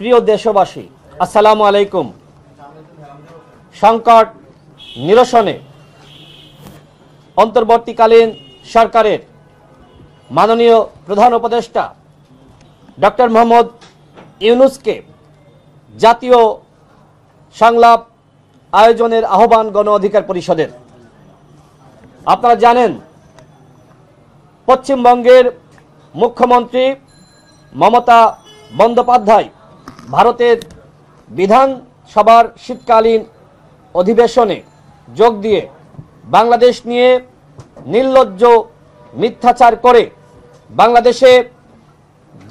প্রিয় দেশবাসী, আসসালামু আলাইকুম। সংকট নিরসনে অন্তর্বর্তীকালীন সরকারের মাননীয় প্রধান উপদেষ্টা ডক্টর মোহাম্মদ ইউনূসকে জাতীয় সংলাপ আয়োজনের আহ্বান গণ অধিকার পরিষদের। আপনারা জানেন, পশ্চিমবঙ্গের মুখ্যমন্ত্রী মমতা বন্দ্যোপাধ্যায় ভারতের বিধানসভার শীতকালীন অধিবেশনে যোগ দিয়ে বাংলাদেশ নিয়ে নির্লজ্জ মিথ্যাচার করে বাংলাদেশে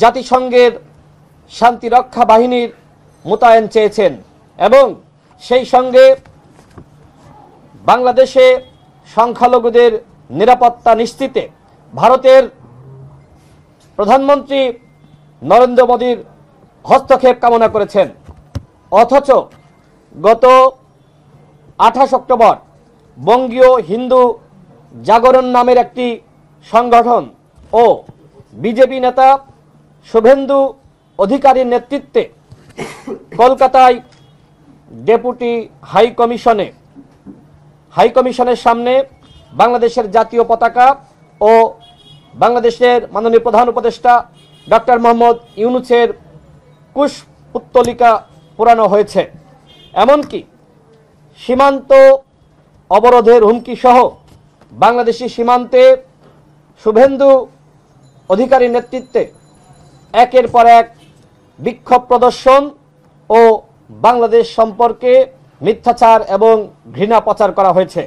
জাতিসংঘের শান্তিরক্ষা বাহিনীর মোতায়েন চেয়েছেন এবং সেই সঙ্গে বাংলাদেশে সংখ্যালঘুদের নিরাপত্তা নিশ্চিতে ভারতের প্রধানমন্ত্রী নরেন্দ্র মোদীর হস্তক্ষেপ কামনা করেছেন। অথচ গত 28 অক্টোবর বঙ্গীয় হিন্দু জাগরণ নামের একটি সংগঠন ও বিজেপি নেতা শুভেন্দু অধিকারীর নেতৃত্বে কলকাতায় ডেপুটি হাইকমিশনের সামনে বাংলাদেশের জাতীয় পতাকা ও বাংলাদেশের মাননীয় প্রধান উপদেষ্টা ডক্টর মোহাম্মদ ইউনূসের কুশপুত্তলিকা পোড়ানো হয়েছে। এমনকি সীমান্ত অবরোধের হুমকি সহ বাংলাদেশি সীমান্তে শুভেন্দু অধিকারীর নেতৃত্বে একের পর এক বিক্ষোভ প্রদর্শন ও বাংলাদেশ সম্পর্কে মিথ্যাচার এবং ঘৃণা প্রচার করা হয়েছে।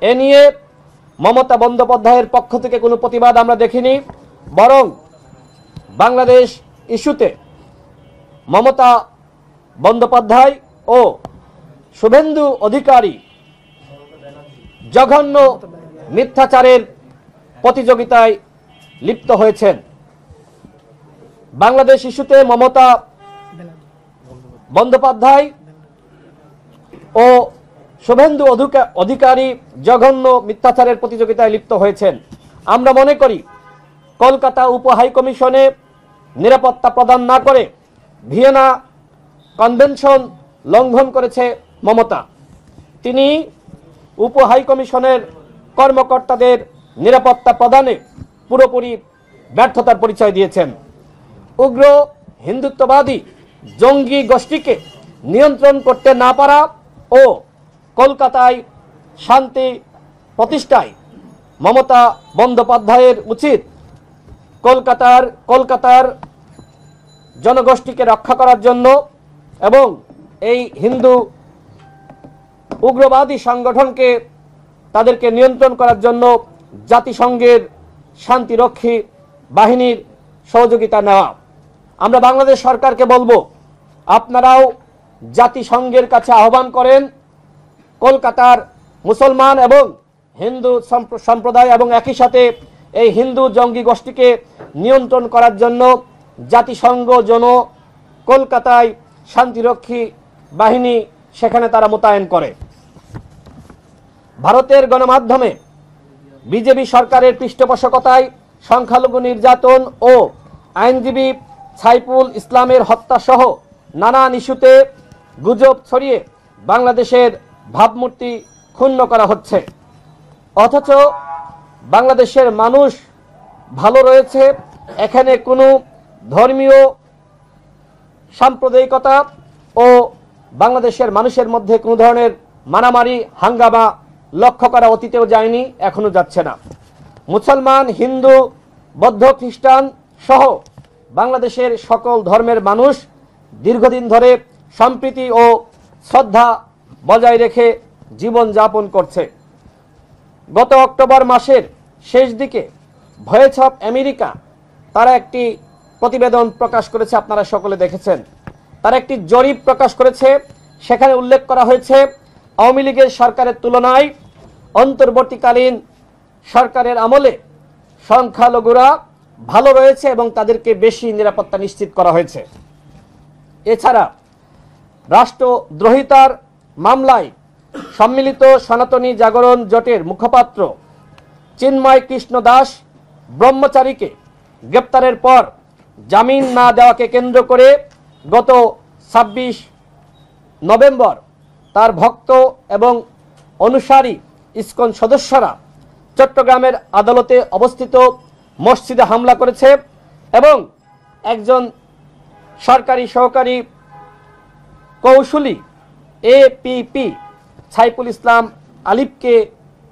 এ নিয়ে মমতা বন্দ্যোপাধ্যায়ের পক্ষ থেকে কোনো প্রতিবাদ আমরা দেখিনি, বরং বাংলাদেশ ইস্যুতে মমতা বন্দ্যোপাধ্যায় ও শুভেন্দু অধিকারী জঘন্য মিথ্যাচারের প্রতিযোগিতায় লিপ্ত হয়েছেন। বাংলাদেশ ইস্যুতে মমতা বন্দ্যোপাধ্যায় ও শুভেন্দু অধিকারী জঘন্য মিথ্যাচারের প্রতিযোগিতায় লিপ্ত হয়েছেন। আমরা মনে করি কলকাতা উপ হাইকমিশনে নিরাপত্তা প্রদান না করে ভিয়েনা কনভেনশন লঙ্ঘন করেছে মমতা। তিনি উপ হাইকমিশনের কর্মকর্তাদের নিরাপত্তা প্রদানে পুরোপুরি ব্যর্থতার পরিচয় দিয়েছেন। উগ্র হিন্দুত্ববাদী জঙ্গি গোষ্ঠীকে নিয়ন্ত্রণ করতে না পারা ও কলকাতায় শান্তি প্রতিষ্ঠায় মমতা বন্দ্যোপাধ্যায়ের উচিত কলকাতার জনগোষ্ঠীকে রক্ষা করার জন্য এবং এই হিন্দু উগ্রবাদী সংগঠনকে তাদেরকে নিয়ন্ত্রণ করার জন্য জাতিসংঘের শান্তিরক্ষী বাহিনীর সহযোগিতা নেওয়া। আমরা বাংলাদেশ সরকারকে বলবো, আপনারাও জাতিসংঘের কাছে আহ্বান করেন কলকাতার মুসলমান এবং হিন্দু সম্প্রদায় এবং একই সাথে এই হিন্দু জঙ্গি গোষ্ঠীকে নিয়ন্ত্রণ করার জন্য জাতিসংঘ যেন কলকাতায় শান্তিরক্ষী বাহিনী সেখানে তারা মোতায়েন করে। ভারতের গণমাধ্যমে বিজেপি সরকারের পৃষ্ঠপোষকতায় সংখ্যালঘু নির্যাতন ও আইনজীবী সাইফুল ইসলামের হত্যা সহ নানান ইস্যুতে গুজব ছড়িয়ে বাংলাদেশের ভাবমূর্তি ক্ষুণ্ণ করা হচ্ছে। অথচ বাংলাদেশের মানুষ ভালো রয়েছে, এখানে কোনো ধর্মীয় সাম্প্রদায়িকতা ও বাংলাদেশের মানুষের মধ্যে কোনো ধরনের মারামারি হাঙ্গামা লক্ষ্য করা অতীতেও যায়নি, এখনো যাচ্ছে না। মুসলমান, হিন্দু, বৌদ্ধ, খ্রিস্টান সহ বাংলাদেশের সকল ধর্মের মানুষ দীর্ঘদিন ধরে সম্প্রীতি ও শ্রদ্ধা বজায় রেখে জীবন যাপন করছে। গত অক্টোবর মাসের শেষ দিকে ভয়েস অফ আমেরিকা তারা একটি প্রতিবেদন প্রকাশ করেছে, আপনারা সকলে দেখেছেন। তারা একটি জরিপ প্রকাশ করেছে, সেখানে উল্লেখ করা হয়েছে আওয়ামী লীগের সরকারের তুলনায় অন্তর্বর্তীকালীন সরকারের আমলে সংখ্যালঘুরা ভালো রয়েছে এবং তাদেরকে বেশি নিরাপত্তা নিশ্চিত করা হয়েছে। এছাড়া রাষ্ট্রদ্রোহিতার মামলায় সম্মিলিত সনাতনী জাগরণ জোটের মুখপাত্র চিন্ময় কৃষ্ণ দাস ব্রহ্মচারীকে গ্রেপ্তারের পর জামিন না দেওয়াকে কেন্দ্র করে গত 26 নভেম্বর তার ভক্ত এবং অনুসারী ইসকন সদস্যরা চট্টগ্রামের আদালতে অবস্থিত মসজিদে হামলা করেছে এবং একজন সরকারি সহকারী কৌশলী এপিপি সাইফুল ইসলাম আলিফকে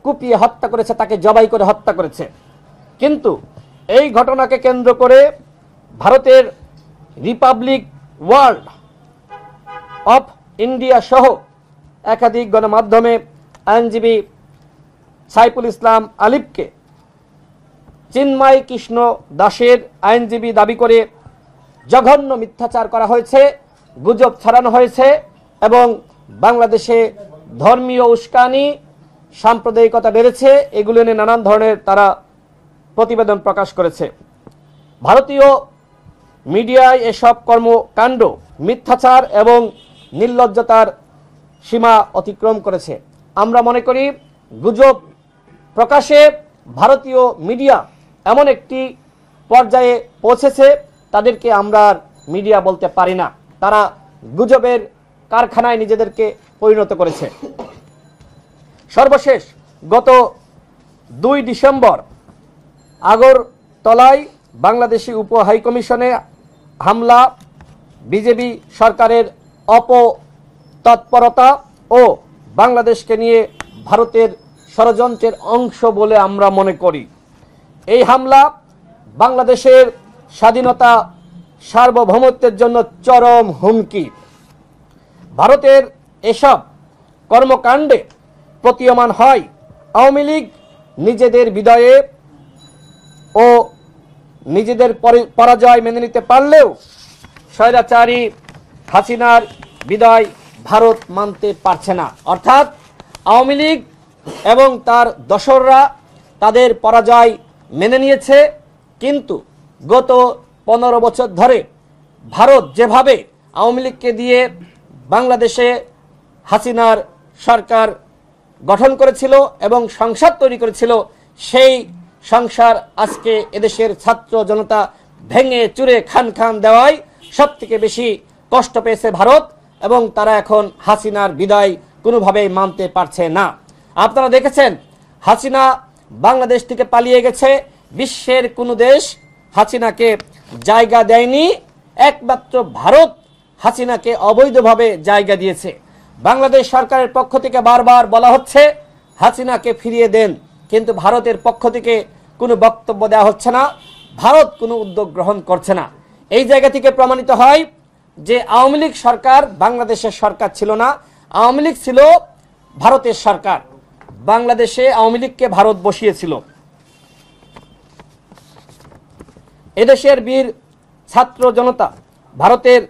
কুপিয়ে হত্যা করেছে, তাকে জবাই করে হত্যা করেছে। কিন্তু এই ঘটনাকে কেন্দ্র করে ভারতের রিপাবলিক ওয়ার্ল্ড অফ ইন্ডিয়া সহ একাধিক গণমাধ্যমে আইনজীবী সাইফুল ইসলাম আলিফকে চিন্ময় কৃষ্ণ দাসের আইনজীবী দাবি করে জঘন্য মিথ্যাচার করা হয়েছে, গুজব ছড়ানো হয়েছে এবং বাংলাদেশে ধর্মীয় উস্কানি, সাম্প্রদায়িকতা বেড়েছে, এগুলো নিয়ে নানান ধরনের তারা প্রতিবেদন প্রকাশ করেছে। ভারতীয় মিডিয়ায় এসব কর্মকাণ্ড মিথ্যাচার এবং নির্লজ্জতার সীমা অতিক্রম করেছে। আমরা মনে করি গুজব প্রকাশে ভারতীয় মিডিয়া এমন একটি পর্যায়ে পৌঁছেছে, তাদেরকে আমরা মিডিয়া বলতে পারি না, তারা গুজবের কারখানায় নিজেদেরকে পরিণত করেছে। সর্বশেষ গত 2 ডিসেম্বর আগরতলায় বাংলাদেশি উপ হাইকমিশনে হামলা বিজেপি সরকারের অপতৎপরতা ও বাংলাদেশকে নিয়ে ভারতের ষড়যন্ত্রের অংশ বলে আমরা মনে করি। এই হামলা বাংলাদেশের স্বাধীনতা সার্বভৌমত্বের জন্য চরম হুমকি। ভারতের এসব কর্মকাণ্ডে প্রতীয়মান হয় আওয়ামী লীগ নিজেদের বিদায়ে ও নিজেদের পরাজয় মেনে নিতে পারলেও স্বৈরাচারী হাসিনার বিদায় ভারত মানতে পারছে না। অর্থাৎ আওয়ামী লীগ এবং তার দোসররা তাদের পরাজয় মেনে নিয়েছে, কিন্তু গত 15 বছর ধরে ভারত যেভাবে আওয়ামী লীগকে দিয়ে বাংলাদেশে হাসিনার সরকার গঠন করেছিল এবং সংসদ তৈরি করেছিল, সেই সংসার আজকে এদেশের ছাত্র জনতা ভেঙে চুরে খান খান দেওয়ায় সবথেকে বেশি কষ্ট পেয়েছে ভারত এবং তারা এখন হাসিনার বিদায় কোনোভাবেই মানতে পারছে না। আপনারা দেখেছেন হাসিনা বাংলাদেশ থেকে পালিয়ে গেছে, বিশ্বের কোনো দেশ হাসিনাকে জায়গা দেয়নি, একমাত্র ভারত হাসিনাকে অবৈধভাবে জায়গা দিয়েছে। বাংলাদেশ সরকারের পক্ষ থেকে বারবার বলা হচ্ছে হাসিনাকে ফিরিয়ে দেন, কিন্তু ভারতের পক্ষ থেকে কোনো বক্তব্য দেওয়া হচ্ছে না, ভারত কোনো উদ্যোগ গ্রহণ করছে না। এই জায়গা থেকে প্রমাণিত হয় যে আওয়ামী লীগ সরকার বাংলাদেশের সরকার ছিল না, আওয়ামী লীগ ছিল ভারতের সরকার। বাংলাদেশে আওয়ামী লীগকে ভারত বসিয়েছিল। এদেশের বীর ছাত্র জনতা ভারতের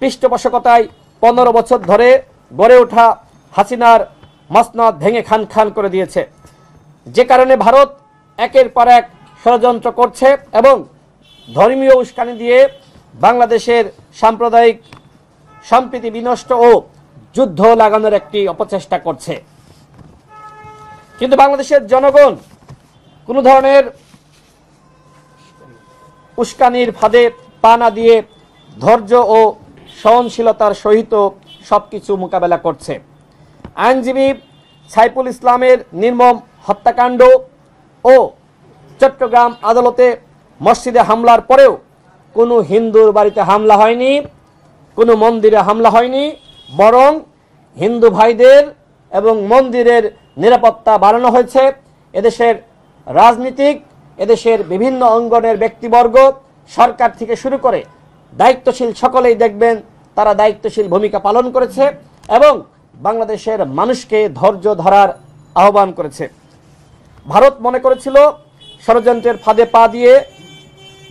পৃষ্ঠপোষকতায় 15 বছর ধরে গড়ে ওঠা হাসিনার মসনদ ভেঙে খান খান করে দিয়েছে, যে কারণে ভারত একের পর এক ষড়যন্ত্র করছে এবং ধর্মীয় উস্কানি দিয়ে বাংলাদেশের সাম্প্রদায়িক সম্প্রীতি বিনষ্ট ও যুদ্ধ লাগানোর একটি অপচেষ্টা করছে। কিন্তু বাংলাদেশের জনগণ কোনো ধরনের উস্কানির ফাঁদে পা না দিয়ে ধৈর্য ও সহনশীলতার সহিত সবকিছু মোকাবেলা করছে। আইনজীবী সাইফুল ইসলামের নির্মম হত্যাকাণ্ড ও চট্টগ্রাম আদালতে মসজিদে হামলার পরেও কোনো হিন্দুর বাড়িতে হামলা হয়নি, কোনো মন্দিরে হামলা হয়নি, বরং হিন্দু ভাইদের এবং মন্দিরের নিরাপত্তা বাড়ানো হয়েছে। এদেশের রাজনীতিক, এদেশের বিভিন্ন অঙ্গনের ব্যক্তিবর্গ, সরকার থেকে শুরু করে দায়িত্বশীল সকলেই দেখবেন তারা দায়িত্বশীল ভূমিকা পালন করেছে এবং বাংলাদেশের মানুষকে ধৈর্য ধরার আহ্বান করেছে। ভারত মনে করেছিল ষড়যন্ত্রের ফাঁদে পা দিয়ে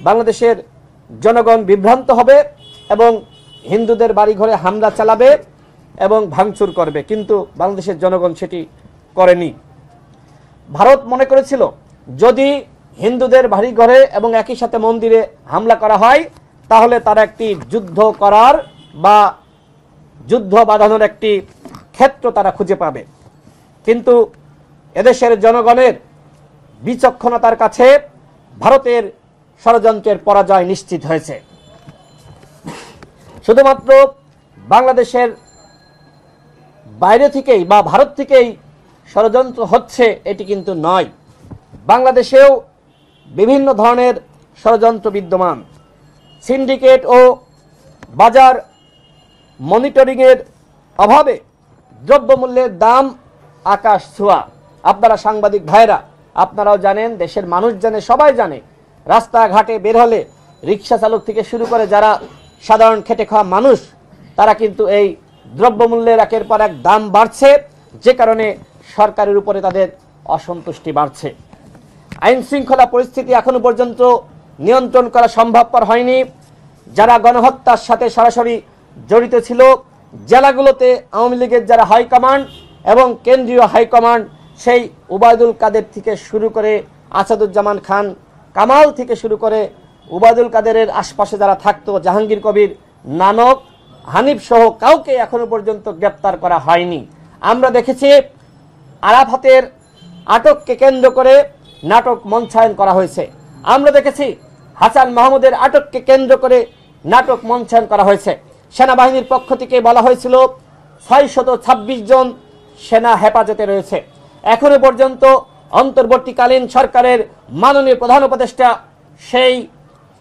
বাংলাদেশের জনগণ বিভ্রান্ত হবে এবং হিন্দুদের বাড়িঘরে হামলা চালাবে এবং ভাঙচুর করবে, কিন্তু বাংলাদেশের জনগণ সেটি করেনি। ভারত মনে করেছিল যদি হিন্দুদের বাড়িঘরে এবং একই সাথে মন্দিরে হামলা করা হয় তাহলে তারা একটি যুদ্ধ করার বা যুদ্ধ বাঁধানোর একটি ক্ষেত্র তারা খুঁজে পাবে, কিন্তু এদেশের জনগণের বিচক্ষণতার কাছে ভারতের ষড়যন্ত্রের পরাজয় নিশ্চিত হয়েছে। শুধুমাত্র বাংলাদেশের বাইরে থেকেই বা ভারত থেকেই ষড়যন্ত্র হচ্ছে এটি কিন্তু নয়, বাংলাদেশেও বিভিন্ন ধরনের ষড়যন্ত্র বিদ্যমান। সিন্ডিকেট ও বাজার মনিটরিংয়ের অভাবে দ্রব্যমূল্যের দাম আকাশ ছোঁয়া। আপনারা সাংবাদিক ভাইরা আপনারাও জানেন, দেশের মানুষ জানে, সবাই জানে, রাস্তাঘাটে বের হলে রিক্সা চালক থেকে শুরু করে যারা সাধারণ খেটে খাওয়া মানুষ, তারা কিন্তু এই দ্রব্যমূল্যের একের পর এক দাম বাড়ছে, যে কারণে সরকারের উপরে তাদের অসন্তুষ্টি বাড়ছে। আইন শৃঙ্খলা পরিস্থিতি এখনো পর্যন্ত নিয়ন্ত্রণ করা সম্ভবপর হয়নি। যারা গণহত্যার সাথে সরাসরি জড়িত ছিল, জেলাগুলোতে আওয়ামী লীগের যারা হাইকমান্ড এবং কেন্দ্রীয় হাইকমান্ড, সেই উবায়দুল কাদের থেকে শুরু করে আসাদুজ্জামান খান কামাল থেকে শুরু করে উবায়দুল কাদেরের আশপাশে যারা থাকতো, জাহাঙ্গীর কবির, নানক, হানিফ সহ কাউকে এখনো পর্যন্ত গ্রেপ্তার করা হয়নি। আমরা দেখেছি আরাফাতের আটককে কেন্দ্র করে নাটক মঞ্চায়ন করা হয়েছে। আমরা দেখেছি হাসান মাহমুদের আটককে কেন্দ্র করে নাটক মঞ্চায়ন করা হয়েছে। সেনাবাহিনীর পক্ষ থেকে বলা হয়েছিল 626 জন সেনা হেফাজতে রয়েছে। এখনো পর্যন্ত অন্তর্বর্তীকালীন সরকারের মাননীয় প্রধান উপদেষ্টা সেই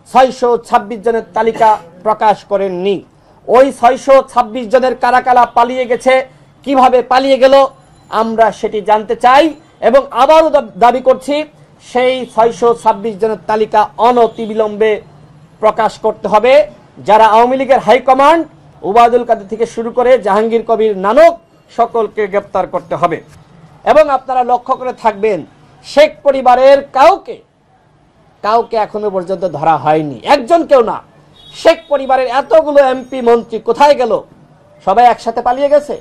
626 জনের তালিকা প্রকাশ করেননি। ওই 626 জনের কারা কারা পালিয়ে গেছে, কিভাবে পালিয়ে গেল, আমরা সেটি জানতে চাই এবং আবারও দাবি করছি সেই 626 জনের তালিকা অনতিবিলম্বে প্রকাশ করতে হবে। যারা আওয়ামী লীগের হাইকমান্ড, উবায়দুল কাদের থেকে শুরু করে জাহাঙ্গীর কবির, নানক, সকলকে গ্রেপ্তার করতে হবে। এবং আপনারা লক্ষ্য করে থাকবেন, শেখ পরিবারের কাউকে এখনো পর্যন্ত ধরা হয়নি, একজন কেউ না। শেখ পরিবারের এতগুলো এমপি মন্ত্রী কোথায় গেল? সবাই একসাথে পালিয়ে গেছে।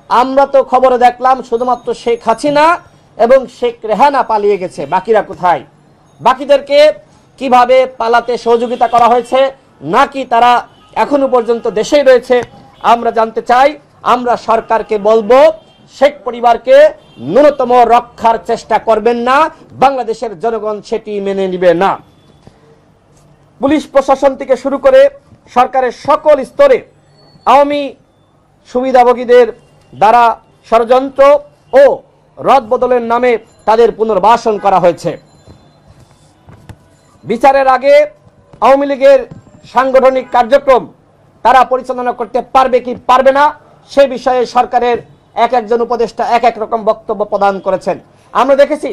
আমরা তো খবরে দেখলাম শুধুমাত্র শেখ হাসিনা এবং শেখ রেহানা পালিয়ে গেছে, বাকিরা কোথায়? বাকিদেরকে কিভাবে পালাতে সহযোগিতা করা হয়েছে, নাকি তারা এখনো পর্যন্ত দেশেই রয়েছে, আমরা জানতে চাই। আমরা সরকারকে বলবো, শেখ পরিবারকে ন্যূনতম রক্ষার চেষ্টা করবেন না, বাংলাদেশের জনগণ সেটি মেনে নিবে না। পুলিশ প্রশাসন থেকে শুরু করে সরকারের সকল স্তরে আওয়ামী সুবিধাভোগীদের দ্বারা ষড়যন্ত্র ও রদবদলের নামে তাদের পুনর্বাসন করা হয়েছে। বিচারের আগে আওয়ামী লীগের সাংগঠনিক কার্যক্রম তারা পরিচালনা করতে পারবে কি পারবে না, সে বিষয়ে সরকারের একজন উপদেষ্টা এক এক রকম বক্তব্য প্রদান করেছেন। আমরা দেখেছি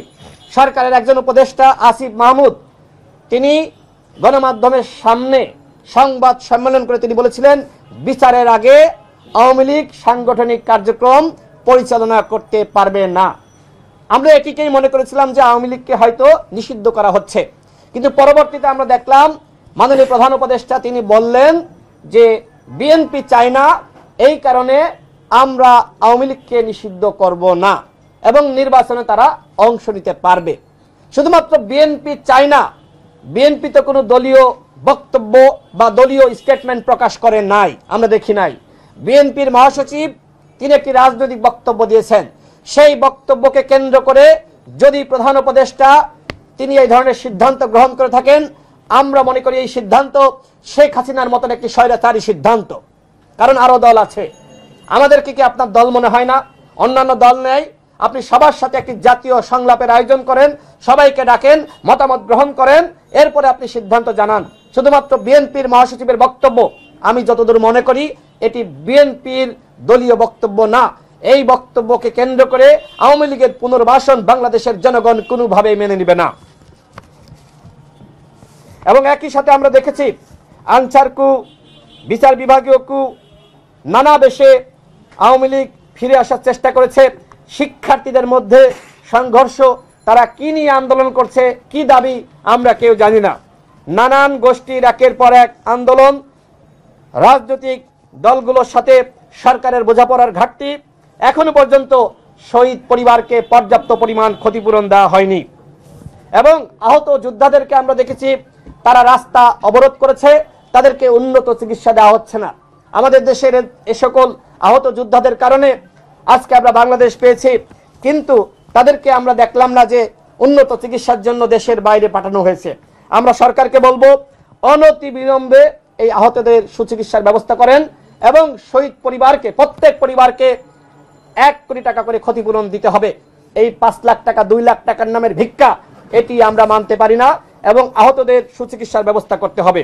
সরকারের একজন উপদেষ্টা আসিফ মাহমুদ, তিনি গণমাধ্যমের সামনে সংবাদ সম্মেলন করে তিনি বলেছিলেন, বিচারের আগে আওয়ামী লীগ সাংগঠনিক কার্যক্রম পরিচালনা করতে পারবে না। আমরা এটিকেই মনে করেছিলাম যে আওয়ামী লীগকে হয়তো নিষিদ্ধ করা হচ্ছে, কিন্তু পরবর্তীতে আমরা দেখলাম মাননীয় প্রধান উপদেষ্টা তিনি বললেন যে বিএনপি চায় না, এই কারণে আমরা আওয়ামী লীগকে নিষিদ্ধ করব না এবং নির্বাচনে তারা অংশ নিতে পারবে। শুধুমাত্র বিএনপি চায় না, বিএনপি তো কোনো দলীয় বক্তব্য বা দলীয় স্টেটমেন্ট প্রকাশ করে নাই, আমরা দেখি নাই। বিএনপির মহাসচিব তিনি একটি রাজনৈতিক বক্তব্য দিয়েছেন, সেই বক্তব্যকে কেন্দ্র করে যদি প্রধান উপদেষ্টা তিনি এই ধরনের সিদ্ধান্ত গ্রহণ করে থাকেন, আমরা মনে করি এই সিদ্ধান্ত শেখ হাসিনার মতন একটি স্বৈরাচারী সিদ্ধান্ত। কারণ আরো দল আছে, আমাদেরকে কি আপনার দল মনে হয় না? অন্যান্য দল নেয়, আপনি সবার সাথে একটি জাতীয় সংলাপের আয়োজন করেন, সবাইকে ডাকেন, মতামত গ্রহণ করেন, এরপরে আপনি সিদ্ধান্ত জানান। শুধুমাত্র বিএনপির মহাসচিবের বক্তব্য, আমি যতদূর মনে করি এটি বিএনপির দলীয় বক্তব্য না। এই বক্তব্যকে কেন্দ্র করে আওয়ামী লীগের পুনর্বাসন বাংলাদেশের জনগণ কোনোভাবেই মেনে নেবে না। এবং একই সাথে আমরা দেখেছি আনসার কু, বিচার বিভাগীয় কু, নানা বেশে আওয়ামী লীগ ফিরে আসার চেষ্টা করেছে। শিক্ষার্থীদের মধ্যে সংঘর্ষ, তারা কি নিয়ে আন্দোলন করছে, কি দাবি আমরা কেউ জানি না। নানান গোষ্ঠীর একের পর এক আন্দোলন, রাজনৈতিক দলগুলোর সাথে সরকারের বোঝাপড়ার ঘাটতি, এখনো পর্যন্ত শহীদ পরিবারকে পর্যাপ্ত পরিমাণ ক্ষতিপূরণ দেওয়া হয়নি। এবং আহত যোদ্ধাদেরকে আমরা দেখেছি তারা রাস্তা অবরোধ করেছে, তাদেরকে উন্নত চিকিৎসা দেওয়া হচ্ছে না। আমাদের দেশের এ সকল আহত যোদ্ধাদের কারণে আজকে আমরা বাংলাদেশ পেয়েছি, কিন্তু তাদেরকে আমরা দেখলাম না যে উন্নত চিকিৎসার জন্য দেশের বাইরে পাঠানো হয়েছে। আমরা সরকারকে বলবো অনতিবিলম্বে এই আহতদের সুচিকিৎসার ব্যবস্থা করেন এবং শহীদ পরিবারকে, প্রত্যেক পরিবারকে 1 কোটি টাকা করে ক্ষতিপূরণ দিতে হবে। এই 5 লাখ টাকা 2 লাখ টাকার নামের ভিক্ষা, এটি আমরা মানতে পারি না এবং আহতদের সুচিকিৎসার ব্যবস্থা করতে হবে।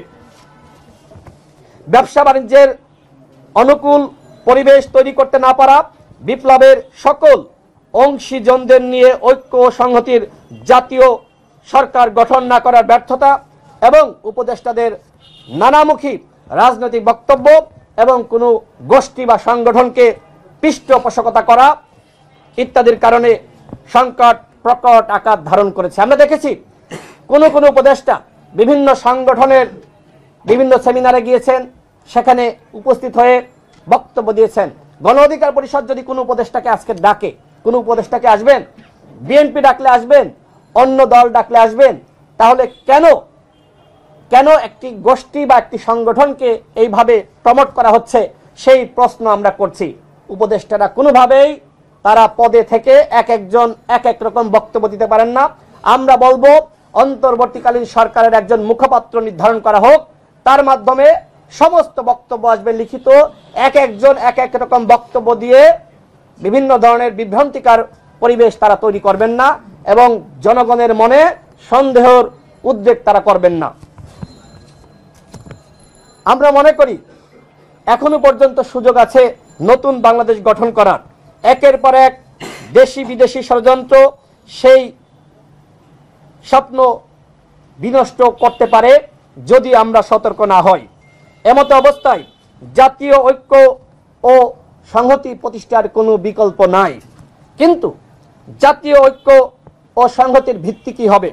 ব্যবসা বাণিজ্যের অনুকূল পরিবেশ তৈরি করতে না পারা, বিপ্লবের সকল অংশীজনদের নিয়ে ঐক্য ও সংহতির জাতীয় সরকার গঠন না করার ব্যর্থতা এবং উপদেষ্টাদের নানামুখী রাজনৈতিক বক্তব্য এবং কোনো গোষ্ঠী বা সংগঠনকে পৃষ্ঠপোষকতা করা ইত্যাদির কারণে সংকট প্রকট আকার ধারণ করেছে। আমরা দেখেছি কোন উপদেষ্টা বিভিন্ন সংগঠনের বিভিন্ন সেমিনারে গিয়েছেন, সেখানে উপস্থিত হয়ে বক্তব্য দিয়েছেন। গণ অধিকার পরিষদ যদি কোনো উপদেষ্টাকে আজকে ডাকে, কোনো উপদেষ্টাকে আসবেন, বিএনপি ডাকলে আসবেন, অন্য দল ডাকলে আসবেন, তাহলে কেন একটি গোষ্ঠী বা একটি সংগঠনকে এইভাবে প্রমোট করা হচ্ছে সেই প্রশ্ন আমরা করছি। উপদেষ্টারা কোনোভাবেই তারা পদে থেকে একজন এক এক রকম বক্তব্য দিতে পারেন না। আমরা বলবো অন্তর্বর্তীকালীন সরকারের একজন মুখপাত্র নির্ধারণ করা হোক, তার মাধ্যমে সমস্ত বক্তব্য আসবে লিখিত, একজন এক এক রকম বক্তব্য দিয়ে বিভিন্ন ধরনের বিভ্রান্তিকর পরিবেশ তারা তৈরি করবেন না এবং জনগণের মনে সন্দেহের উদ্বেগ তারা করবেন না। আমরা মনে করি এখনো পর্যন্ত সুযোগ আছে নতুন বাংলাদেশ গঠন করার। একের পর এক দেশি বিদেশি ষড়যন্ত্র সেই স্বপ্ন বিনষ্ট করতে পারে যদি আমরা সতর্ক না হই। এমতো অবস্থায় জাতীয় ঐক্য ও সংহতি প্রতিষ্ঠার কোনো বিকল্প নাই। কিন্তু জাতীয় ঐক্য ও সংহতির ভিত্তি কি হবে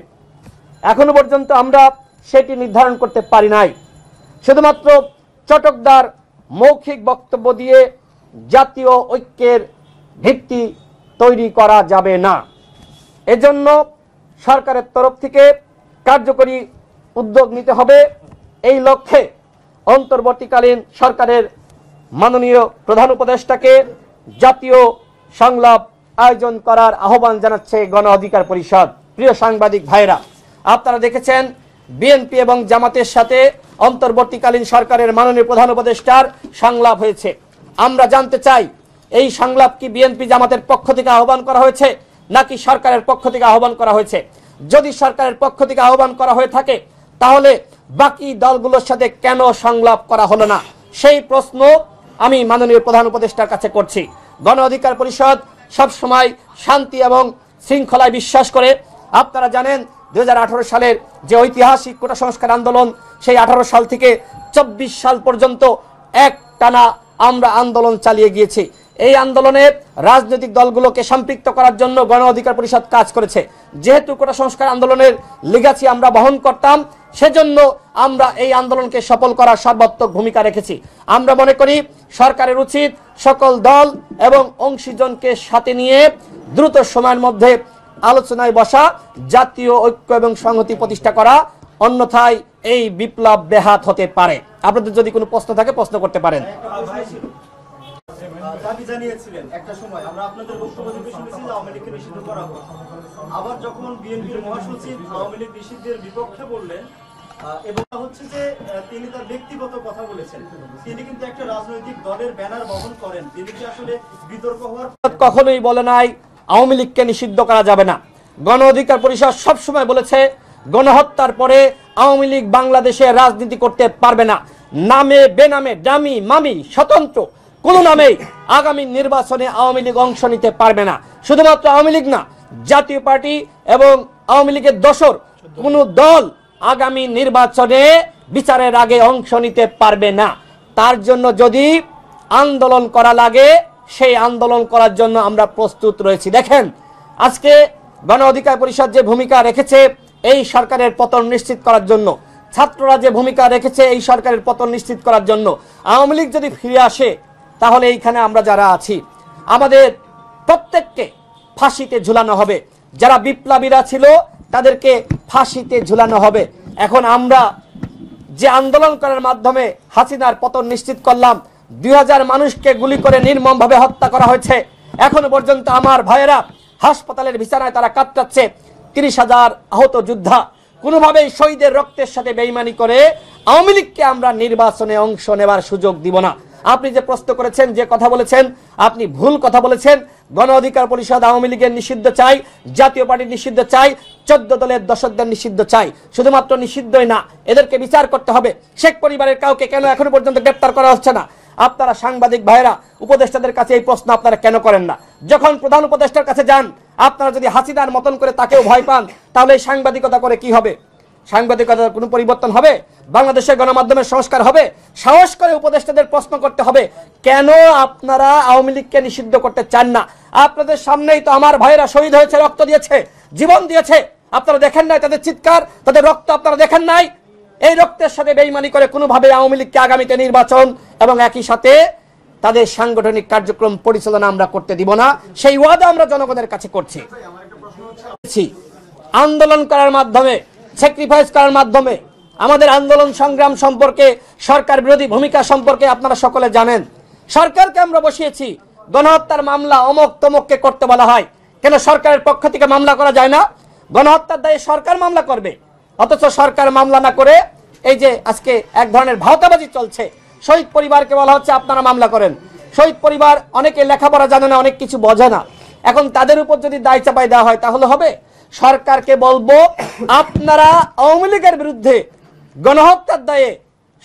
এখনো পর্যন্ত আমরা সেটি নির্ধারণ করতে পারি নাই। শুধুমাত্র চটকদার মৌখিক বক্তব্য দিয়ে জাতীয় ঐক্যের ভিত্তি তৈরি করা যাবে না। এজন্য সরকারের তরফ থেকে কার্যকরী উদ্যোগ নিতে হবে। এই লক্ষ্যে অন্তর্বর্তীকালীন সরকারের মাননীয় প্রধান উপদেষ্টাকে জাতীয় সংলাপ আয়োজন করার আহ্বান জানাচ্ছে গণ অধিকার পরিষদ। প্রিয় সাংবাদিক ভাইরা, আপনারা দেখেছেন বিএনপি এবং জামাতের সাথে অন্তর্বর্তীকালীন সরকারের মাননীয় প্রধান উপদেষ্টার সংলাপ হয়েছে। আমরা জানতে চাই এই সংলাপ কি বিএনপি জামাতের পক্ষ থেকে আহ্বান করা হয়েছে নাকি সরকারের পক্ষ থেকে আহ্বান করা হয়েছে? যদি সরকারের পক্ষ থেকে আহ্বান করা হয়ে থাকে তাহলে বাকি দলগুলোর সাথে কেন সংলাপ করা হলো না সেই প্রশ্ন আমি মাননীয় প্রধান উপদেষ্টার কাছে করছি। গণ অধিকার পরিষদ সবসময় শান্তি এবং শৃঙ্খলায় বিশ্বাস করে। আপনারা জানেন 2018 সালের যে ঐতিহাসিক কোটা সংস্কার আন্দোলন, সেই 18 সাল থেকে 24 সাল পর্যন্ত একটানা আমরা আন্দোলন চালিয়ে গিয়েছি। এই আন্দোলনে রাজনৈতিক দলগুলোকে সম্পৃক্ত করার জন্য গণ অধিকার পরিষদ কাজ করেছে। যেহেতু কোটা সংস্কার আন্দোলনের লিগাসি আমরা বহন করতাম, সেজন্য আমরা এই আন্দোলনকে সফল করার সর্বাত্মক ভূমিকা রেখেছি। আমরা মনে করি সরকারের উচিত সকল দল এবং অংশীজনকে সাথে নিয়ে দ্রুত সময়ের মধ্যে আলোচনায় বসা, জাতীয় ঐক্য এবং সংহতি প্রতিষ্ঠা করা, অন্যথায় এই বিপ্লব ব্যাহত হতে পারে। আপনাদের যদি কোনো প্রশ্ন থাকে প্রশ্ন করতে পারেন। দাবি জানিয়েছিলেন একটা সময়, আমরা আপনাদের বক্তব্য থেকে শুনেছি যে আওয়ামী লীগকে নিষিদ্ধ করা হবে। আবার যখন বিএনপির মহাসচিব আওয়ামী লীগ নিষিদ্ধের বিপক্ষে বললেন এবং হচ্ছে যে তিনি তার ব্যক্তিগত কথা বলেছেন, তিনি কিন্তু একটা রাজনৈতিক দলের ব্যানার বহন করেন, তিনি কি আসলে বিতর্ক হওয়ার কখনোই বলে নাই আওয়ামী লীগকে নিষিদ্ধ করা যাবে না। গণ অধিকার পরিষদ সবসময় বলেছে গণহত্যার পরে আওয়ামী লীগ বাংলাদেশে রাজনীতি করতে পারবে না। নামে বেনামে, ডামি মামি, স্বতন্ত্র কোনো নামেই আগামী নির্বাচনে আওয়ামী লীগ অংশ নিতে পারবে না। শুধুমাত্র আওয়ামী লীগ না, জাতীয় পার্টি এবং আওয়ামী লীগের দোসর কোনো দল আগামী নির্বাচনে বিচারের আগে অংশ নিতে পারবে না। তার জন্য যদি আন্দোলন করা লাগে সেই আন্দোলন করার জন্য আমরা প্রস্তুত রয়েছি। দেখেন আজকে গণ অধিকার পরিষদ যে ভূমিকা রেখেছে এই সরকারের পতন নিশ্চিত করার জন্য, ছাত্ররা যে ভূমিকা রেখেছে এই সরকারের পতন নিশ্চিত করার জন্য, আওয়ামী লীগ যদি ফিরে আসে তাহলে এইখানে আমরা যারা আছি আমাদের প্রত্যেককে ফাঁসিতে ঝুলানো হবে। যারা বিপ্লবীরা ছিল তাদেরকে ফাঁসিতে ঝুলানো হবে। এখন আমরা যে আন্দোলন করার মাধ্যমে হাসিনার পতন নিশ্চিত করলাম, 2000 মানুষকে গুলি করে নির্মমভাবে হত্যা করা হয়েছে। এখনো পর্যন্ত আমার ভাইয়েরা হাসপাতালের বিছানায় তারা কাতরাচ্ছে। 30,000 আহত যোদ্ধা, কোনোভাবেই শহীদের রক্তের সাথে বেইমানি করে আওয়ামী লীগকে আমরা নির্বাচনে অংশ নেওয়ার সুযোগ দিব না। আপনি যে প্রশ্ন করেছেন, যে কথা বলেছেন, আপনি ভুল কথা বলেছেন। গণ অধিকার পরিষদ আওয়ামী লীগের নিষিদ্ধ চাই, জাতীয় পার্টির নিষিদ্ধ চাই, 14 দলের দর্শকদের নিষিদ্ধ চাই। শুধুমাত্র নিষিদ্ধই না, এদেরকে বিচার করতে হবে। শেখ পরিবারের কাউকে কেন এখনো পর্যন্ত গ্রেপ্তার করা হচ্ছে না? আপনারা সাংবাদিক ভাইরা উপদেষ্টাদের কাছে এই প্রশ্ন আপনারা কেন করেন না? যখন প্রধান উপদেষ্টার কাছে যান, আপনারা যদি হাসিনার মতন করে তাকেও ভয় পান, তাহলে এই সাংবাদিকতা করে কি হবে? সাংবাদিকতার কোনো পরিবর্তন হবে? বাংলাদেশের গণমাধ্যমের সংস্কার হবে? সাহস করে উপদেষ্টাদের প্রশ্ন করতে হবে, কেন আপনারা আওয়ামী লীগকে নিষিদ্ধ করতে চান না? আপনাদের সামনেই তো আমার ভাইয়েরা শহীদ হয়েছে, রক্ত দিয়েছে, জীবন দিয়েছে। আপনারা দেখেন নাই তাদের চিৎকার, তাদের রক্ত আপনারা দেখেন নাই? এই রক্তের সাথে বেইমানি করে কোনোভাবে আওয়ামী লীগকে আগামীতে নির্বাচন এবং একই সাথে তাদের সাংগঠনিক কার্যক্রম পরিচালনা আমরা করতে দিব না। সেই ওয়াদা আমরা জনগণের কাছে করছি। আন্দোলন করার মাধ্যমে, স্যাক্রিফাইস করার মাধ্যমে, আমাদের আন্দোলন সংগ্রাম সম্পর্কে, সরকার বিরোধী ভূমিকা সম্পর্কে আপনারা সকলে জানেন। সরকারকে আমরা বসিয়েছি, গণহত্যার মামলা অমুক তমুককে করতে বলা হয়, কেন সরকারের পক্ষ থেকে মামলা করা যায় না? গণহত্যার দায়ে সরকার মামলা করবে, অথচ সরকার মামলা না করে এই যে আজকে এক ধরনের ভাওতাবাজি চলছে। শহীদ পরিবারকে বলা হচ্ছে আপনারা মামলা করেন। শহীদ পরিবার অনেকে লেখাপড়া জানে না, অনেক কিছু বোঝে না। এখন তাদের উপর যদি দায় চাপাই দেওয়া হয় তাহলে হবে? সরকারকে বলবো, আপনারা আওয়ামী লীগের বিরুদ্ধে গণহত্যার দায়ে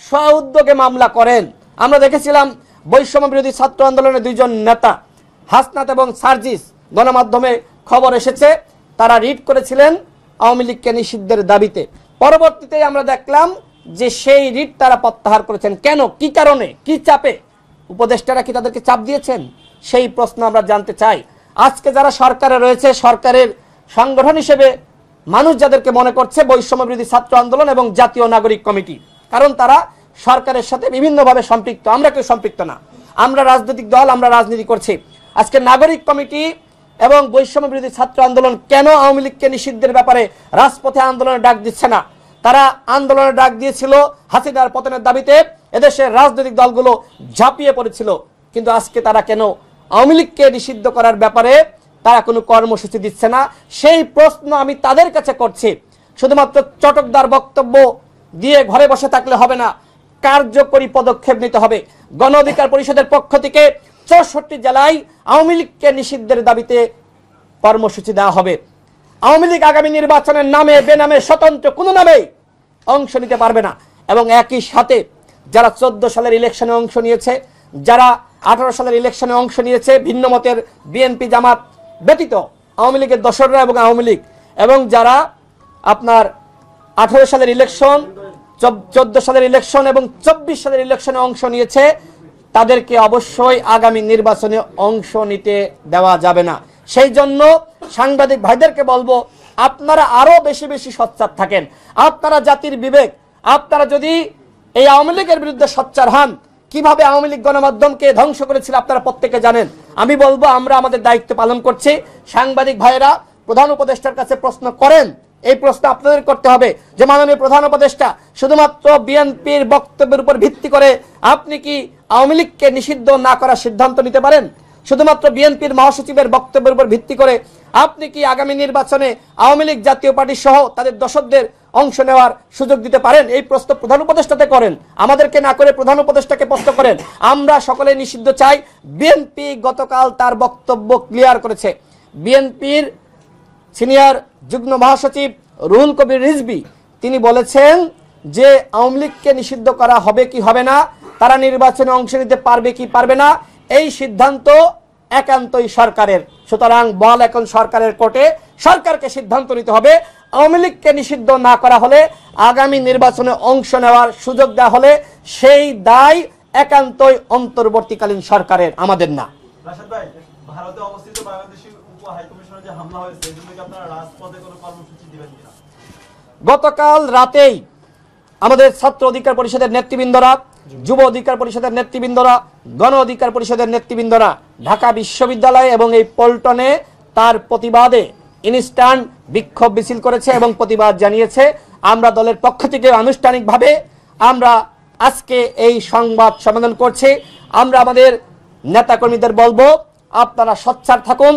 স্ব-উদ্যোগে মামলা করেন। আমরা দেখেছিলাম বৈষম্য বিরোধী ছাত্র আন্দোলনের 2 জন নেতা হাসনাত এবং সার্জিস, গণমাধ্যমে খবর এসেছে, তারা রিট করেছিলেন আওয়ামী লীগকে নিষিদ্ধের দাবিতে। পরবর্তীতে আমরা দেখলাম যে সেই রিট তারা প্রত্যাহার করেছেন। কেন? কি কারণে? কি চাপে? উপদেষ্টারা কি তাদেরকে চাপ দিয়েছেন? সেই প্রশ্ন আমরা জানতে চাই। আজকে যারা সরকারে রয়েছে, সরকারের সংগঠন হিসেবে মানুষ যাদেরকে মনে করছে বৈষম্য বিরোধী ছাত্র আন্দোলন এবং জাতীয় নাগরিক কমিটি, কারণ তারা সরকারের সাথে বিভিন্নভাবে সম্পৃক্ত। আমরা কেউ সম্পৃক্ত না, আমরা রাজনৈতিক দল, আমরা রাজনীতি করছি। আজকে নাগরিক কমিটি এবং বৈষম্য বিরোধী ছাত্র আন্দোলন কেন আওয়ামী লীগকে নিষিদ্ধের ব্যাপারে রাজপথে আন্দোলনের ডাক দিচ্ছে না? তারা আন্দোলনের ডাক দিয়েছিল হাসিনার পতনের দাবিতে, এদেশের রাজনৈতিক দলগুলো ঝাঁপিয়ে পড়েছিল, কিন্তু আজকে তারা কেন আওয়ামী লীগকে নিষিদ্ধ করার ব্যাপারে তারা কোনো কর্মসূচি দিচ্ছে না? সেই প্রশ্ন আমি তাদের কাছে করছি। শুধুমাত্র চটকদার বক্তব্য দিয়ে ঘরে বসে থাকলে হবে না, কার্যকরী পদক্ষেপ নিতে হবে। গণ অধিকার পরিষদের পক্ষ থেকে 64 জেলায় আওয়ামী লীগকে নিষিদ্ধের দাবিতে কর্মসূচি দেওয়া হবে। আওয়ামী লীগ আগামী নির্বাচনের নামে বেনামে স্বতন্ত্র কোনো নামেই অংশ নিতে পারবে না। এবং একই সাথে যারা 14 সালের ইলেকশনে অংশ নিয়েছে, যারা 18 সালের ইলেকশনে অংশ নিয়েছে, ভিন্ন মতের বিএনপি জামাত ব্যতীত আওয়ামী লীগের দোসররা এবং আওয়ামী লীগ, এবং যারা আপনার 18 সালের ইলেকশন, 14 সালের ইলেকশন এবং 24 সালের ইলেকশনে অংশ নিয়েছে, তাদেরকে অবশ্যই আগামী নির্বাচনে অংশ নিতে দেওয়া যাবে না। সেই জন্য সাংবাদিক ভাইদেরকে বলবো, আপনারা আরো বেশি বেশি সোচ্চার থাকেন। আপনারা জাতির বিবেক, আপনারা যদি এই আওয়ামী লীগের বিরুদ্ধে সোচ্চার হন, কিভাবে আওয়ামী লীগ গণমাধ্যমকে ধ্বংস করেছিল আপনারা প্রত্যেকে জানেন। আমি বলবো আমরা আমাদের দায়িত্ব পালন করছি। সাংবাদিক ভাইয়েরা প্রধান উপদেষ্টার কাছে প্রশ্ন করেন, এই প্রশ্ন আপনাদের করতে হবে যে মাননীয় প্রধান উপদেষ্টা, শুধুমাত্র বিএনপির বক্তব্যের উপর ভিত্তি করে আপনি কি আওয়ামী লীগকে নিষিদ্ধ না করার সিদ্ধান্ত নিতে পারেন? শুধুমাত্র বিএনপির মহাসচিবের বক্তব্যের উপর ভিত্তি করে আপনি কি আগামী নির্বাচনে আওয়ামী লীগ জাতীয় পার্টি সহ তাদের দর্শকদের অংশ নেওয়ার সুযোগ দিতে পারেন? এই প্রশ্ন প্রধান উপদেষ্টাতে করেন, আমাদেরকে না করে প্রধান উপদেষ্টাকে প্রশ্ন করেন। আমরা সকলে নিষিদ্ধ চাই। বিএনপি গতকাল তার বক্তব্য ক্লিয়ার করেছে। বিএনপির সিনিয়র যুগ্ম মহাসচিব রুহুল কবির রিজভী তিনি বলেছেন যে আওয়ামী লীগকে নিষিদ্ধ করা হবে কি হবে না, তারা নির্বাচনে অংশ নিতে পারবে কি পারবে না, এই সিদ্ধান্ত একান্তই সরকারের। সুতরাং বল এখন সরকারের কোর্টে, সরকারকে সিদ্ধান্ত নিতে হবে। আওয়ামী লীগকে নিষিদ্ধ না করা হলে, আগামী নির্বাচনে অংশ নেওয়ার সুযোগ দেওয়া হলে সেই দায় একান্তই অন্তর্বর্তীকালীন সরকারের, আমাদের না। রাশেদ ভাই, ভারতে অবস্থিত বাংলাদেশি উপ হাইকমিশনে যে হামলা হয়েছে, এর জন্য কি আপনারা রাজপথে কোনো কর্মসূচি দিবেন কিনা? গতকাল রাতেই আমাদের ছাত্র অধিকার পরিষদের নেতৃবৃন্দরা, যুব অধিকার পরিষদের নেতৃবৃন্দরা, গণ অধিকার পরিষদের নেতৃবৃন্দরা ঢাকা বিশ্ববিদ্যালয় এবং এই পল্টনে তার প্রতিবাদে ইনস্ট্যান্ট বিক্ষোভ মিছিল করেছে এবং প্রতিবাদ জানিয়েছে। আমরা দলের পক্ষ থেকে আনুষ্ঠানিকভাবে আমরা আজকে এই সংবাদ সম্মেলন করছি। আমরা আমাদের নেতাকর্মীদের বলবো, আপনারা সোচ্চার থাকুন।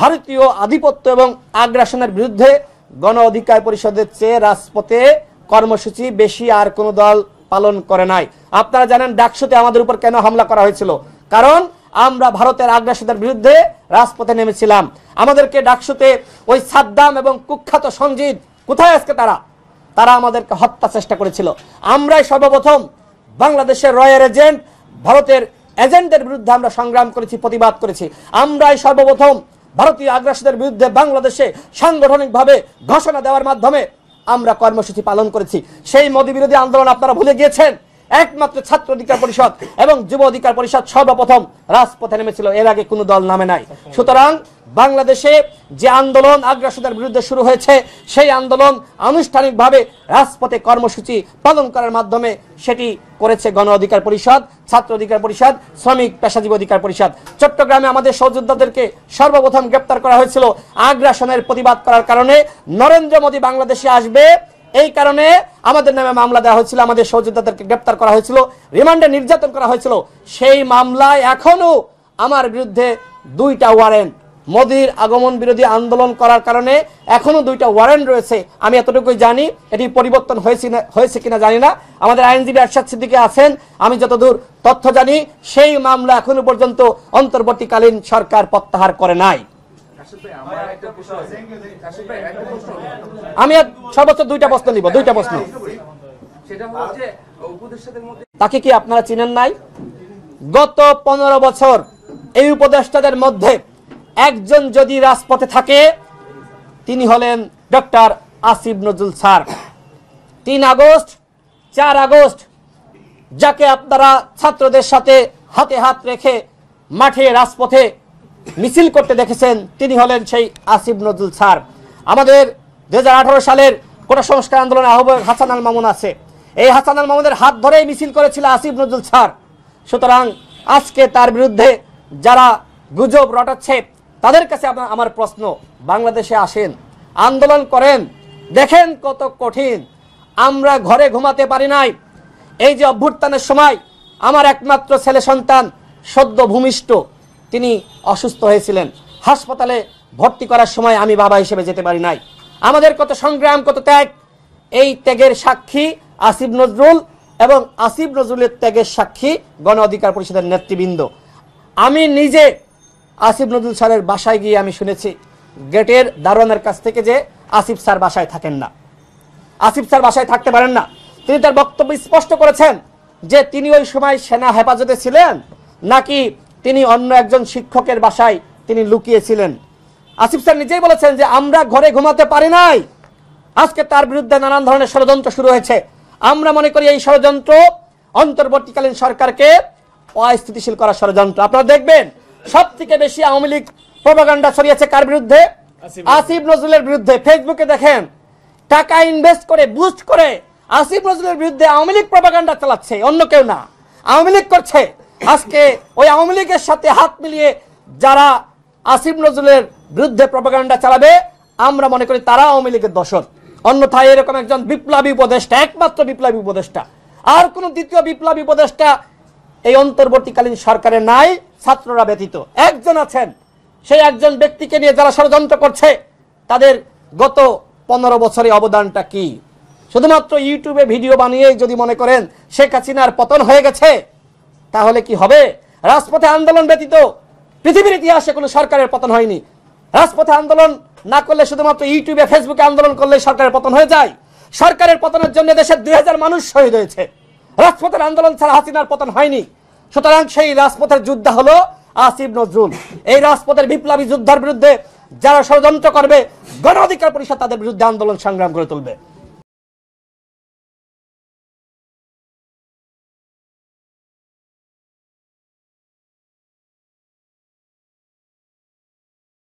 ভারতীয় আধিপত্য এবং আগ্রাসনের বিরুদ্ধে গণ অধিকার পরিষদের চেয়ে রাজপথে কর্মসূচি বেশি আর কোন দল পালন করে নাই। আপনারা জানেন ডাকসুতে আমাদের উপর কেন হামলা করা হয়েছিল? কারণ আমরা ভারতের আগ্রাসীদের বিরুদ্ধে রাজপথে নেমেছিলাম। আমাদেরকে ডাকসুতে ওই সাদ্দাম এবং কুখ্যাত সঞ্জিদ কোথায় আজকে তারা আমাদেরকে হত্যা চেষ্টা করেছিল। আমরাই সর্বপ্রথম বাংলাদেশের রয়ের এজেন্ট, ভারতের এজেন্টদের বিরুদ্ধে আমরা সংগ্রাম করেছি, প্রতিবাদ করেছি। আমরাই সর্বপ্রথম ভারতীয় আগ্রাসীদের বিরুদ্ধে বাংলাদেশে সাংগঠনিকভাবে ঘোষণা দেওয়ার মাধ্যমে আমরা কর্মসূচি পালন করেছি। সেই মোদী বিরোধী আন্দোলন আপনারা ভুলে গিয়েছেন। একমাত্র ছাত্র অধিকার পরিষদ এবং যুব অধিকার পরিষদ সর্বপ্রথম রাজপথে নেমেছিল, এর আগে কোনো দল নামে নাই। সুতরাং বাংলাদেশে যে আন্দোলন আগ্রাসীদের বিরুদ্ধে শুরু হয়েছে, সেই আন্দোলন আনুষ্ঠানিকভাবে রাজপথে কর্মসূচি পালন করার মাধ্যমে সেটি করেছে গণ অধিকার পরিষদ, ছাত্র অধিকার পরিষদ, শ্রমিক পেশাজীবী অধিকার পরিষদ। চট্টগ্রামে আমাদের সহযোদ্ধাদেরকে সর্বপ্রথম গ্রেপ্তার করা হয়েছিল আগ্রাসনের প্রতিবাদ করার কারণে। নরেন্দ্র মোদী বাংলাদেশে আসবে এই কারণে আমাদের নামে মামলা দেওয়া হয়েছিল, আমাদের সহযোদ্ধাদেরকে গ্রেপ্তার করা হয়েছিল, রিমান্ডে নির্যাতন করা হয়েছিল। সেই মামলায় এখনো আমার বিরুদ্ধে 2টা ওয়ারেন্ট, মোদীর আগমন বিরোধী আন্দোলন করার কারণে এখনো 2টা ওয়ারেন্ট রয়েছে। আমি এতটুকুই জানি, এটি পরিবর্তন হয়েছে কিনা জানি না। আমাদের আইনজীবী আরশাদ সিদ্দিকী আছেন, আমি যতদূর তথ্য জানি সেই মামলা এখনো পর্যন্ত অন্তর্বর্তীকালীন সরকার প্রত্যাহার করে নাই। আমি সর্বোচ্চ 2টা প্রশ্ন নিব, 2টা প্রশ্ন। তাকে কি আপনারা চিনেন নাই? গত 15 বছর এই উপদেষ্টাদের মধ্যে একজন যদি রাজপথে থাকে তিনি হলেন doctor Asif Nazrul sir. 3 August 4 August যাকে আপনারা ছাত্রদের সাথে হাতে হাত রেখে মাঠে রাজপথে মিছিল করতে দেখেছেন, তিনি হলেন সেই আসিফ নজরুল স্যার। আমাদের 2018 সালের কোটা সংস্কার আন্দোলনের আহ্বায়ক হাসান আল মামুন আছে, এই হাসান আল মামুনের হাত ধরেই মিছিল করেছিল আসিফ নজরুল স্যার। সুতরাং আজকে তার বিরুদ্ধে যারা গুজব রটাচ্ছে তাদের কাছে আমার প্রশ্ন, বাংলাদেশে আসেন, আন্দোলন করেন, দেখেন কত কঠিন। আমরা ঘরে ঘুমাতে পারি নাই। এই যে অভ্যুত্থানের সময় আমার একমাত্র ছেলে সন্তান সদ্য ভূমিষ্ঠ, তিনি অসুস্থ হয়েছিলেন, হাসপাতালে ভর্তি করার সময় আমি বাবা হিসেবে যেতে পারি নাই। আমাদের কত সংগ্রাম, কত ত্যাগ, এই ত্যাগের সাক্ষী আসিফ নজরুল এবং আসিফ নজরুলের ত্যাগের সাক্ষী গণ অধিকার পরিষদের নেতৃবৃন্দ। আমি নিজে আসিফ নজরুল স্যারের বাসায় গিয়ে আমি শুনেছি গেটের দারোয়ানের কাছ থেকে যে আসিফ স্যার বাসায় থাকেন না, আসিফ স্যার বাসায় থাকতে পারেন না। তিনি তার বক্তব্য স্পষ্ট করেছেন যে তিনি ওই সময় সেনা হেফাজতে ছিলেন নাকি তিনি অন্য একজন শিক্ষকের বাসায় তিনি লুকিয়েছিলেন। আসিফ স্যার নিজেই বলেছেন যে আমরা ঘরে ঘুমাতে পারি নাই। আজকে তার বিরুদ্ধে নানান ধরনের ষড়যন্ত্র শুরু হয়েছে। আমরা মনে করি এই ষড়যন্ত্র অন্তর্বর্তীকালীন সরকারকে অস্থিতিশীল করার ষড়যন্ত্র। আপনারা দেখবেন সবথেকে বেশি আওয়ামী লীগ প্রপাগান্ডা ছড়িয়েছে কার বিরুদ্ধে? আসিফ নজরুলের বিরুদ্ধে। ফেসবুকে দেখেন টাকা ইনভেস্ট করে বুস্ট করে আসিফ নজরুলের বিরুদ্ধে আওয়ামী লীগ প্রপাগান্ডা চালাচ্ছে, অন্য কেউ না, আওয়ামী লীগ করছে। আজকে ওই আওয়ামী লীগের সাথে হাত মিলিয়ে যারা আসিফ নজরুলের বিরুদ্ধে প্রপাগান্ডা চালাবে আমরা মনে করি তারা আওয়ামী লীগের দোসর। অন্যথায় এরকম একজন বিপ্লবী উপদেষ্টা, একমাত্র বিপ্লবী উপদেষ্টা, আর কোন দ্বিতীয় বিপ্লবী উপদেষ্টা এই অন্তর্বর্তীকালীন সরকারে নাই ছাত্ররা ব্যতীত। একজন আছেন, সেই একজন ব্যক্তিকে নিয়ে যারা ষড়যন্ত্র করছে তাদের গত 15 বছরে অবদানটা কি? শুধুমাত্র ইউটিউবে ভিডিও বানিয়ে যদি মনে করেন শেখ হাসিনার পতন হয়ে গেছে তাহলে কি হবে? রাজপথে আন্দোলন ব্যতীত পৃথিবীর ইতিহাসে কোনো সরকারের পতন হয়নি। রাজপথে আন্দোলন না করলে, শুধুমাত্র ইউটিউবে ফেসবুকে আন্দোলন করলে সরকারের পতন হয়ে যায়? সরকারের পতনের জন্য দেশের 2000 মানুষ শহীদ হয়েছে। রাজপথের আন্দোলন ছাড়া হাসিনার পতন হয়নি। সুতরাং সেই রাজপথের যোদ্ধা হলো আসিফ নজরুল। এই রাজপথের বিপ্লবী যোদ্ধার বিরুদ্ধে যারা ষড়যন্ত্র করবে গণ অধিকার পরিষদ তাদের বিরুদ্ধে আন্দোলন সংগ্রাম করে তুলবে।